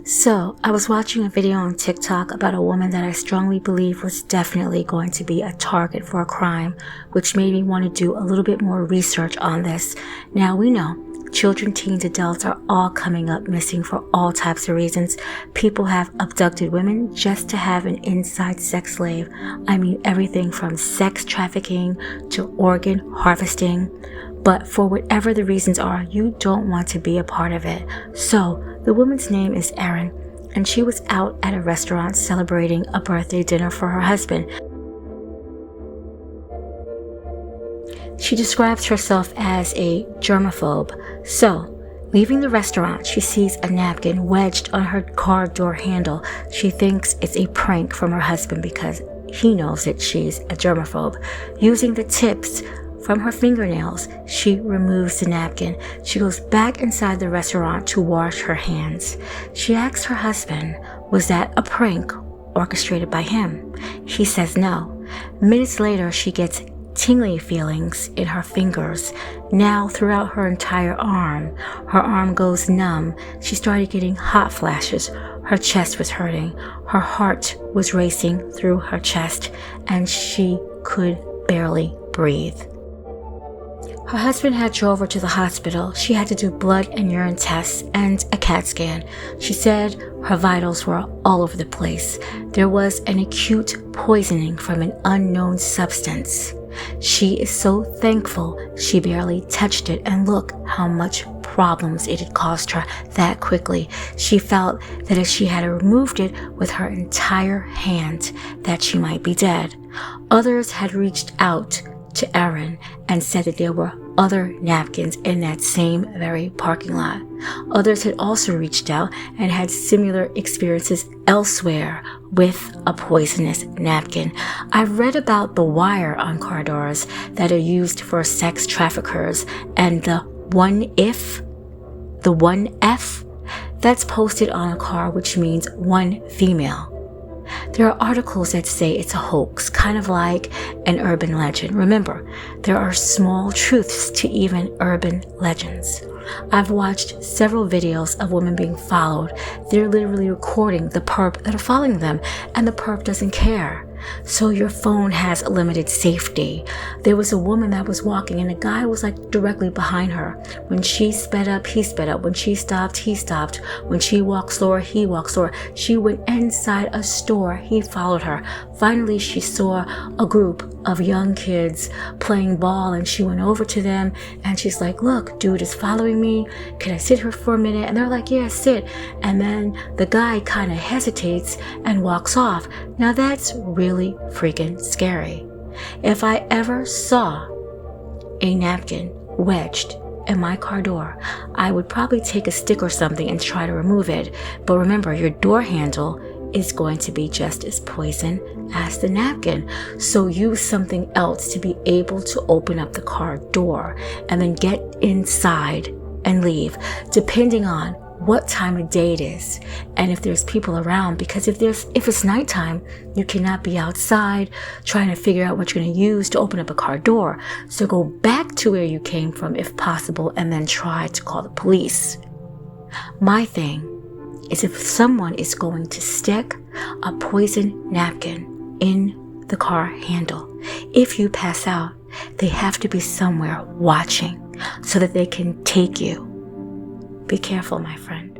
So, I was watching a video on TikTok about a woman that I strongly believe was definitely going to be a target for a crime, which made me want to do a little bit more research on this. Now, we know children, teens, adults are all coming up missing for all types of reasons. People have abducted women just to have an inside sex slave. I mean, everything from sex trafficking to organ harvesting. But for whatever the reasons are, you don't want to be a part of it. So, the woman's name is Erin, and she was out at a restaurant celebrating a birthday dinner for her husband. She describes herself as a germaphobe. So, leaving the restaurant, she sees a napkin wedged on her car door handle. She thinks it's a prank from her husband because he knows that she's a germaphobe. Using the tips from her fingernails, she removes the napkin. She goes back inside the restaurant to wash her hands. She asks her husband, was that a prank orchestrated by him? He says no. Minutes later, she gets tingly feelings in her fingers. Now throughout her entire arm. Her arm goes numb. She started getting hot flashes. Her chest was hurting. Her heart was racing through her chest, and she could barely breathe. Her husband had drove her to the hospital. She had to do blood and urine tests and a CAT scan. She said her vitals were all over the place. There was an acute poisoning from an unknown substance. She is so thankful she barely touched it, and look how much problems it had caused her that quickly. She felt that if she had removed it with her entire hand, that she might be dead. Others had reached out to Erin and said that there were other napkins in that same very parking lot. Others had also reached out and had similar experiences elsewhere with a poisonous napkin. I've read about the wire on car doors that are used for sex traffickers, and the 1F that's posted on a car, which means one female. There are articles that say it's a hoax, kind of like an urban legend. Remember, there are small truths to even urban legends. I've watched several videos of women being followed. They're literally recording the perp that are following them, and the perp doesn't care. So your phone has limited safety. There was a woman that was walking, and a guy was like directly behind her. When she sped up, he sped up. When she stopped, he stopped. When she walked slower, he walked slower. She went inside a store, he followed her. Finally, she saw a group of young kids playing ball, and she went over to them, and she's like, look, dude is following me. Can I sit here for a minute? And they're like, yeah, sit. And then the guy kind of hesitates and walks off. Now that's really freaking scary. If I ever saw a napkin wedged in my car door, I would probably take a stick or something and try to remove it. But remember, your door handle is going to be just as poison as the napkin. So use something else to be able to open up the car door and then get inside and leave, depending on what time of day it is and if there's people around, because if it's nighttime, you cannot be outside trying to figure out what you're going to use to open up a car door. So go back to where you came from if possible, and then try to call the police. My thing is, if someone is going to stick a poison napkin in the car handle, if you pass out, they have to be somewhere watching so that they can take you. Be careful, my friend.